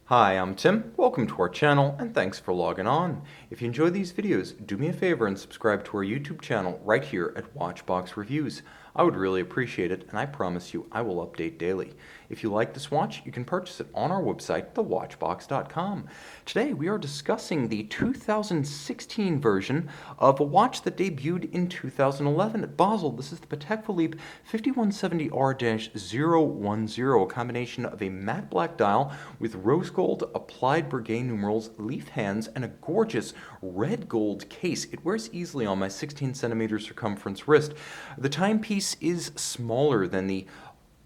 Hi, I'm Tim. Welcome to our channel and thanks for logging on. If you enjoy these videos, do me a favor and subscribe to our YouTube channel right here at Watchbox Reviews. I would really appreciate it, and I promise you I will update daily. If you like this watch, you can purchase it on our website, thewatchbox.com. Today we are discussing the 2016 version of a watch that debuted in 2011 at Basel. This is the Patek Philippe 5170R-010, a combination of a matte black dial with rose gold, applied Breguet numerals, leaf hands, and a gorgeous red gold case. It wears easily on my 16 centimeter circumference wrist. The timepiece is smaller than the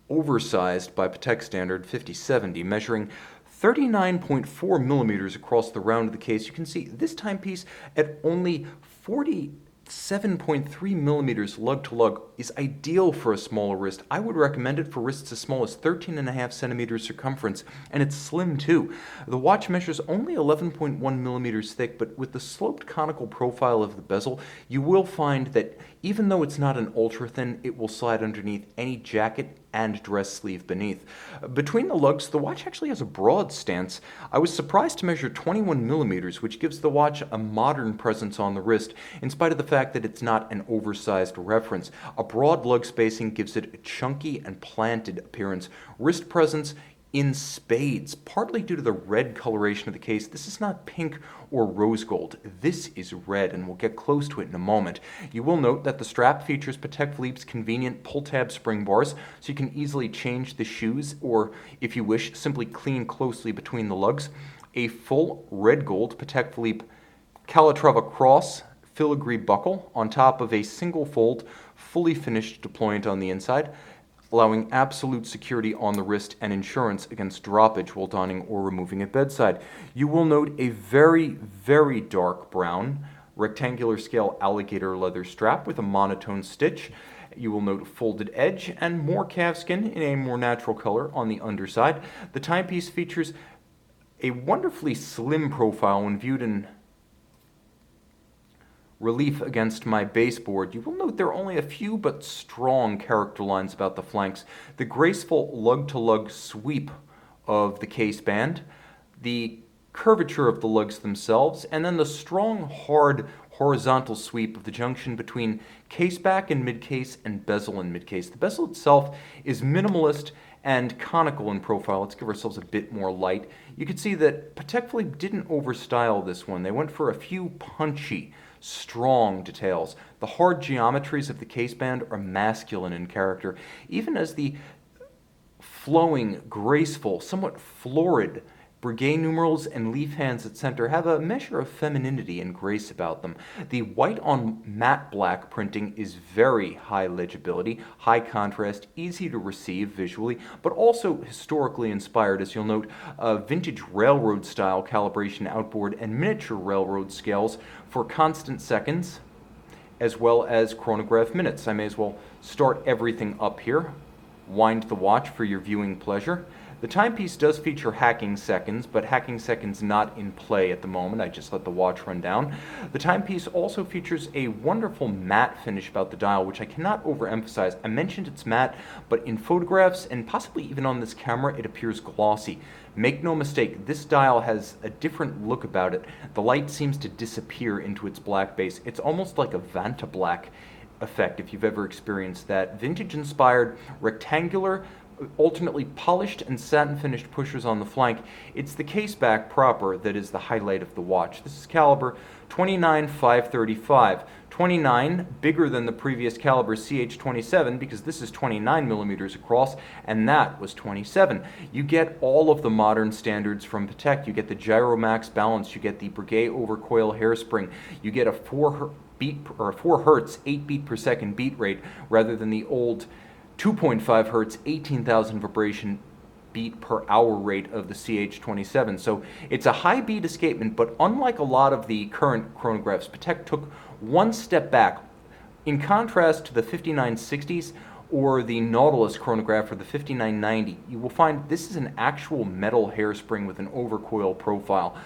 oversized by Patek standard 5070, measuring 39.4 millimeters across the round of the case. You can see this timepiece at only 47.3 millimeters lug-to-lug is ideal for a smaller wrist. I would recommend it for wrists as small as 13.5 centimeters circumference, and it's slim too. The watch measures only 11.1 millimeters thick, but with the sloped conical profile of the bezel, you will find that even though it's not an ultra thin, it will slide underneath any jacket and dress sleeve beneath. Between the lugs, the watch actually has a broad stance. I was surprised to measure 21 millimeters, which gives the watch a modern presence on the wrist, in spite of the fact that it's not an oversized reference. A broad lug spacing gives it a chunky and planted appearance. Wrist presence in spades, partly due to the red coloration of the case. This is not pink or rose gold. This is red, and we'll get close to it in a moment. You will note that the strap features Patek Philippe's convenient pull-tab spring bars, so you can easily change the shoes, or if you wish, simply clean closely between the lugs. A full red gold Patek Philippe Calatrava Cross filigree buckle on top of a single fold, fully finished deployant on the inside, allowing absolute security on the wrist and insurance against droppage while donning or removing at bedside. You will note a very, very dark brown rectangular scale alligator leather strap with a monotone stitch. You will note folded edge and more calfskin in a more natural color on the underside. The timepiece features a wonderfully slim profile when viewed in relief against my baseboard. You will note there are only a few but strong character lines about the flanks. The graceful lug-to-lug sweep of the case band, the curvature of the lugs themselves, and then the strong, hard, horizontal sweep of the junction between case back and mid-case and bezel and mid-case. The bezel itself is minimalist and conical in profile. Let's give ourselves a bit more light. You can see that Patek Philippe didn't overstyle this one. They went for a few punchy, strong details. The hard geometries of the caseband are masculine in character, even as the flowing, graceful, somewhat florid Breguet numerals and leaf hands at center have a measure of femininity and grace about them. The white on matte black printing is very high legibility, high contrast, easy to receive visually, but also historically inspired, as you'll note, vintage railroad style calibration outboard and miniature railroad scales for constant seconds, as well as chronograph minutes. I may as well start everything up here, wind the watch for your viewing pleasure. The timepiece does feature hacking seconds, but hacking seconds not in play at the moment. I just let the watch run down. The timepiece also features a wonderful matte finish about the dial, which I cannot overemphasize. I mentioned it's matte, but in photographs and possibly even on this camera, it appears glossy. Make no mistake, this dial has a different look about it. The light seems to disappear into its black base. It's almost like a Vanta black effect, if you've ever experienced that. Vintage-inspired, rectangular, alternately polished and satin finished pushers on the flank. It's the case back proper that is the highlight of the watch. This is caliber 29-535. 29 bigger than the previous caliber CH27 because this is 29 millimeters across and that was 27. You get all of the modern standards from Patek. You get the gyro max balance, you get the Breguet overcoil hairspring, you get a 4 hertz 8 beat per second beat rate rather than the old 2.5 hertz, 18,000 vibration beat per hour rate of the CH27. So it's a high beat escapement, but unlike a lot of the current chronographs, Patek took one step back. In contrast to the 5960s or the Nautilus chronograph or the 5990, you will find this is an actual metal hairspring with an overcoil profile.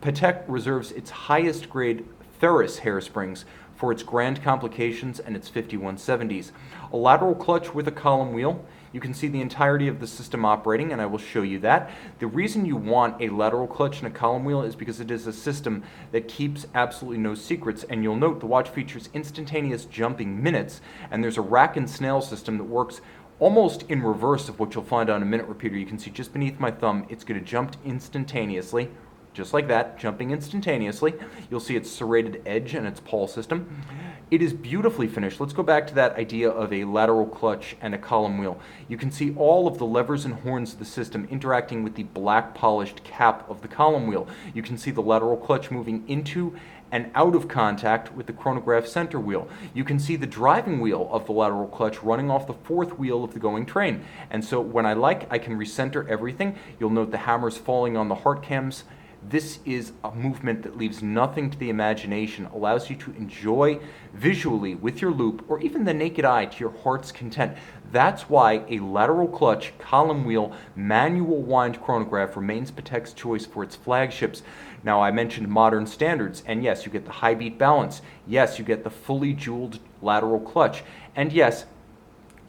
Patek reserves its highest grade ferrous hairsprings for its Grand Complications and its 5170s. A lateral clutch with a column wheel. You can see the entirety of the system operating, and I will show you that. The reason you want a lateral clutch and a column wheel is because it is a system that keeps absolutely no secrets, and you'll note the watch features instantaneous jumping minutes, and there's a rack and snail system that works almost in reverse of what you'll find on a minute repeater. You can see just beneath my thumb, it's going to jump instantaneously, just like that, jumping instantaneously. You'll see its serrated edge and its pawl system. It is beautifully finished. Let's go back to that idea of a lateral clutch and a column wheel. You can see all of the levers and horns of the system interacting with the black polished cap of the column wheel. You can see the lateral clutch moving into and out of contact with the chronograph center wheel. You can see the driving wheel of the lateral clutch running off the fourth wheel of the going train. And so when I can recenter everything. You'll note the hammers falling on the heart cams. This is a movement that leaves nothing to the imagination, allows you to enjoy visually with your loop or even the naked eye to your heart's content. That's why a lateral clutch, column wheel, manual wind chronograph remains Patek's choice for its flagships. Now, I mentioned modern standards, and yes, you get the high beat balance. Yes, you get the fully jeweled lateral clutch. And yes,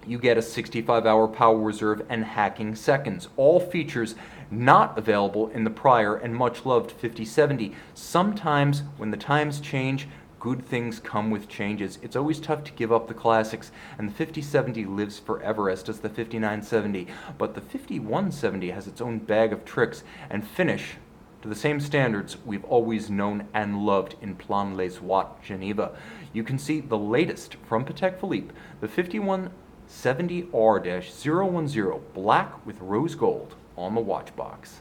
you get a 65-hour power reserve and hacking seconds. All features not available in the prior and much loved 5070. Sometimes when the times change, good things come with changes. It's always tough to give up the classics, and the 5070 lives forever, as does the 5970. But the 5170 has its own bag of tricks and finish to the same standards we've always known and loved in Plan-les-Ouates, Geneva. You can see the latest from Patek Philippe, the 5170R-010, black with rose gold, on the watch box.